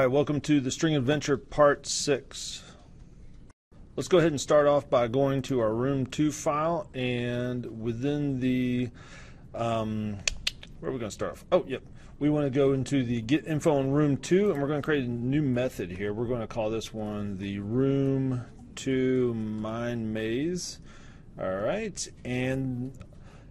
welcome to the String Adventure Part 6. Let's go ahead and start off by going to our Room 2 file, and within the, where are we going to start off? Oh, yep. We want to go into the Get Info on Room 2, and we're going to create a new method here. We're going to call this one the Room 2 Mine Maze. All right, and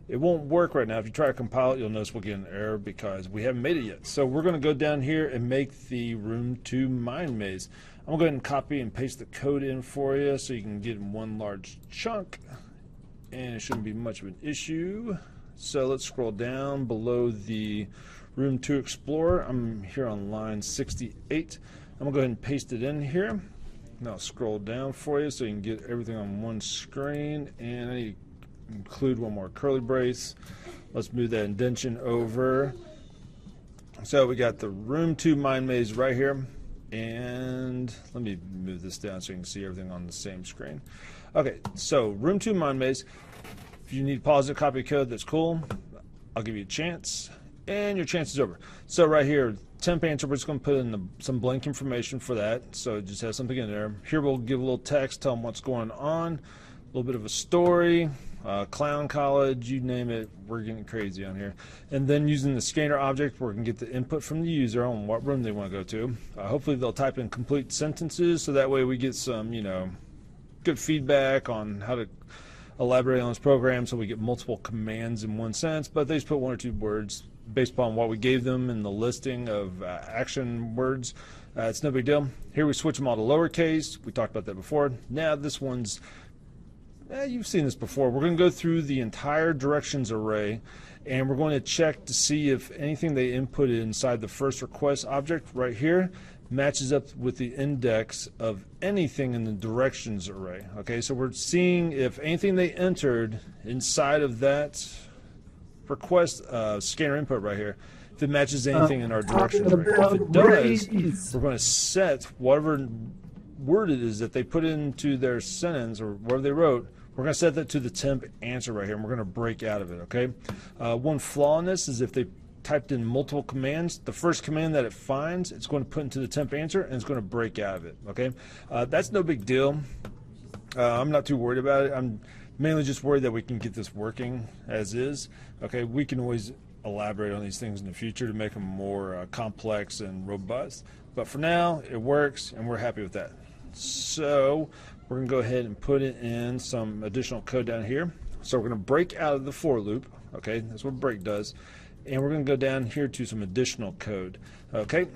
it won't work right now. If you try to compile it, you'll notice we'll get an error because we haven't made it yet. So we're going to go down here and make the Room 2 Mine Maze. I'm going to go ahead and copy and paste the code in for you so you can get in one large chunk, and it shouldn't be much of an issue. So let's scroll down below the Room 2 Explorer. I'm here on line 68. I'm going to go ahead and paste it in here. Now I'll scroll down for you so you can get everything on one screen, and I need to include one more curly brace. Let's move that indentation over. So we got the Room 2 Mine Maze right here, and let me move this down so you can see everything on the same screen. Okay, so Room 2 Mine Maze. If you need to pause it, copy code, that's cool. I'll give you a chance, and your chance is over. So right here, temp answer, we're just going to put in some blank information for that, so it just has something in there. Here we'll give a little text, tell them what's going on, a little bit of a story, clown college, you name it, we're getting crazy on here. And then using the scanner object, we're going to get the input from the user on what room they want to go to. Hopefully they'll type in complete sentences, so that way we get some, good feedback on how to elaborate on this program, so we get multiple commands in one sentence, but they just put one or two words based upon what we gave them in the listing of action words. It's no big deal. Here we switch them all to lowercase. We talked about that before. Now this one's, you've seen this before. We're going to go through the entire directions array, and we're going to check to see if anything they inputted inside the first request object right here matches up with the index of anything in the directions array. Okay, so we're seeing if anything they entered inside of that request scanner input right here, if it matches anything in our directions array. If it does, we're going to set whatever word it is that they put into their sentence or whatever they wrote. We're going to set that to the temp answer right here, and we're going to break out of it. Okay. One flaw in this is if they typed in multiple commands, the first command that it finds, it's going to put into the temp answer, and it's going to break out of it. Okay. That's no big deal. I'm not too worried about it. I'm mainly just worried that we can get this working as is. Okay. We can always elaborate on these things in the future to make them more complex and robust. But for now, it works, and we're happy with that. So we're going to go ahead and put it in some additional code down here. So we're going to break out of the for loop. Okay, that's what break does. And we're going to go down here to some additional code. Okay,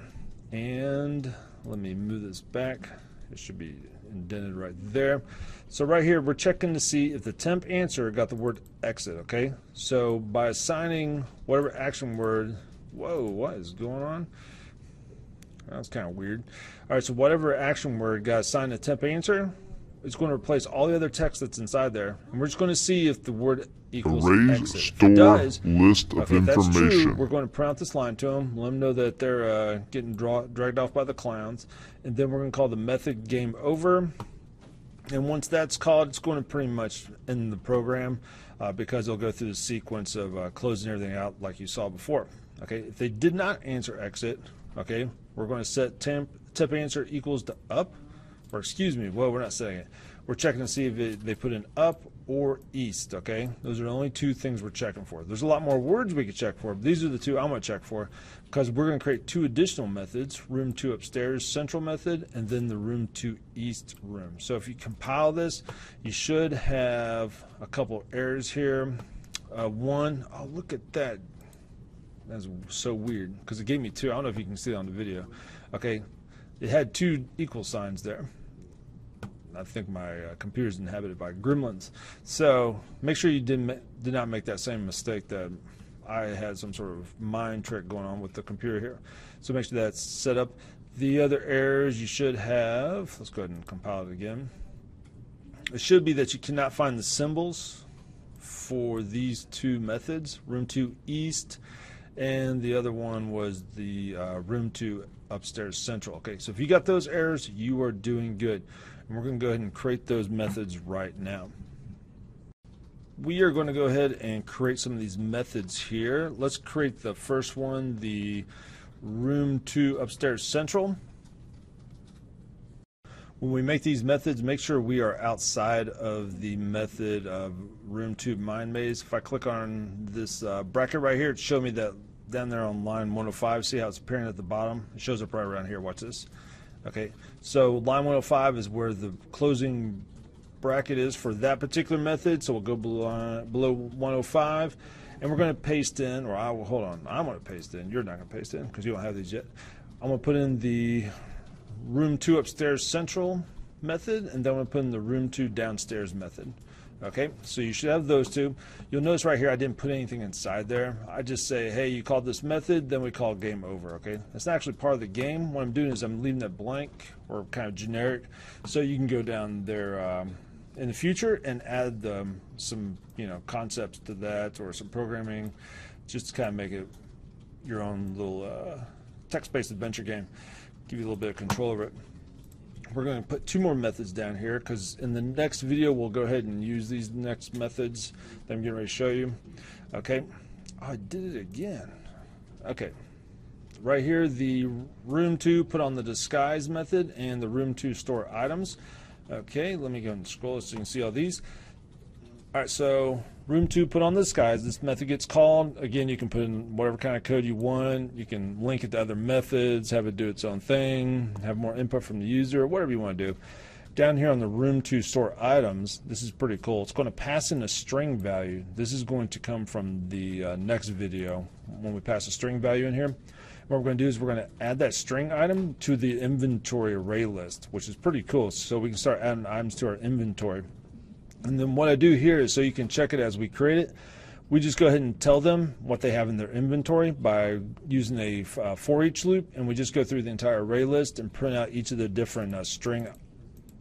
and let me move this back. It should be indented right there. So right here, we're checking to see if the temp answer got the word exit. Okay, so by assigning whatever action word, whoa, what is going on? That's kind of weird. All right, so whatever action word got assigned a temp answer, it's going to replace all the other text that's inside there. And we're just going to see if the word equals exit. Store if it does, list of okay, if that's information. true, we're going to print out this line to them, let them know that they're getting dragged off by the clowns. And then we're going to call the method game over. And once that's called, it's going to pretty much end the program because it'll go through the sequence of closing everything out like you saw before. Okay, if they did not answer exit, okay, we're going to set temp answer equals to up, or excuse me, well, we're not setting it. We're checking to see if they put in up or east. Okay, those are the only two things we're checking for. There's a lot more words we could check for, but these are the two I'm going to check for because we're going to create two additional methods: Room 2 Upstairs Central method, and then the Room 2 East room. So if you compile this, you should have a couple errors here. One, oh, look at that. That's so weird because it gave me two. I don't know if you can see it on the video. Okay, it had two equal signs there. I think my computer's inhabited by gremlins. So make sure you did not make that same mistake that I had some sort of mind trick going on with the computer here. So make sure that's set up. The other errors you should have, let's go ahead and compile it again. It should be that you cannot find the symbols for these two methods, Room 2 East, and the other one was the Room 2 Upstairs Central. Okay, so if you got those errors, you are doing good. And we're going to go ahead and create those methods right now. We are going to go ahead and create some of these methods here. Let's create the first one, the Room 2 Upstairs Central. when we make these methods, make sure we are outside of the method of room 2 mind maze. If I click on this bracket right here, it shows me that down there on line 105. See how it's appearing at the bottom? It shows up right around here. Watch this. Okay, so line 105 is where the closing bracket is for that particular method. So we'll go below 105, and we're going to paste in, or I will, hold on, I'm going to paste in. You're not going to paste in because you don't have these yet. I'm going to put in the room 2 upstairs central method, and then I'm going to put in the room 2 downstairs method. Okay, so you should have those two. You'll notice right here I didn't put anything inside there. I just say, hey, you called this method, then we call game over. Okay, that's not actually part of the game. What I'm doing is I'm leaving that blank or kind of generic, so you can go down there in the future and add some concepts to that or some programming, just to kind of make it your own little text-based adventure game. Give you a little bit of control over it. We're going to put 2 more methods down here because in the next video we'll go ahead and use these next methods that I'm getting ready to show you. Okay, oh, I did it again. Okay, right here the room 2 put on the disguise method and the room 2 store items. Okay, let me go and scroll so you can see all these. Alright, so room 2 put on the disguise. This method gets called. Again, you can put in whatever kind of code you want. You can link it to other methods, have it do its own thing, have more input from the user, whatever you want to do. Down here on the room 2 store items, this is pretty cool. It's going to pass in a string value. This is going to come from the next video when we pass a string value in here. What we're going to do is we're going to add that string item to the inventory array list, which is pretty cool. So we can start adding items to our inventory. And then what I do here is so you can check it as we create it, we just go ahead and tell them what they have in their inventory by using a for each loop, and we just go through the entire array list and print out each of the different string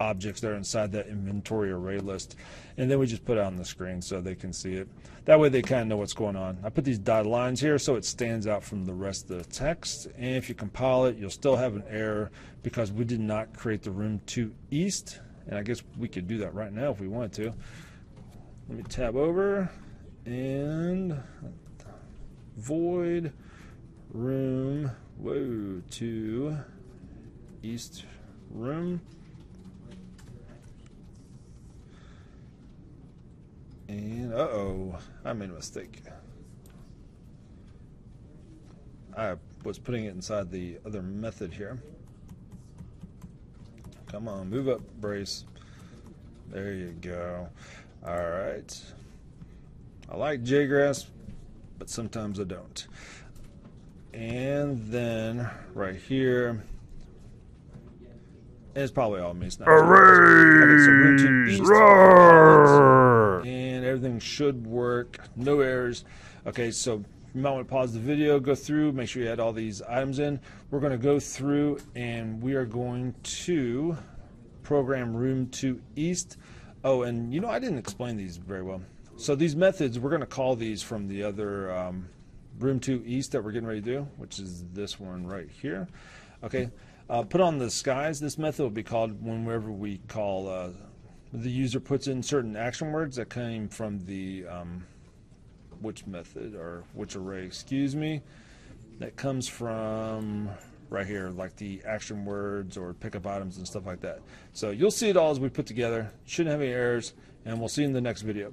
objects that are inside that inventory array list, and then we just put it on the screen so they can see it. That way they kind of know what's going on. I put these dotted lines here so it stands out from the rest of the text, and if you compile it, you'll still have an error because we did not create the room 2 east. And I guess we could do that right now if we wanted to. Let me tab over and void room 2 east room. And uh-oh, I made a mistake. I was putting it inside the other method here. Come on, move up, Brace. There you go. All right. I like JGrass, but sometimes I don't. And then right here, and it's probably all me. It's not okay, so room 2 east, and everything should work. No errors. Okay, so you might want to pause the video, go through, make sure you add all these items in. We're going to go through and we are going to program room 2 east. Oh, and I didn't explain these very well. So these methods, we're going to call these from the other room 2 east that we're getting ready to do, which is this one right here. Okay, put on the disguise. This method will be called whenever we call the user puts in certain action words that came from the which method or which array, excuse me, that comes from right here, like the action words or pickup items and stuff like that. So you'll see it all as we put together. Shouldn't have any errors, and we'll see you in the next video.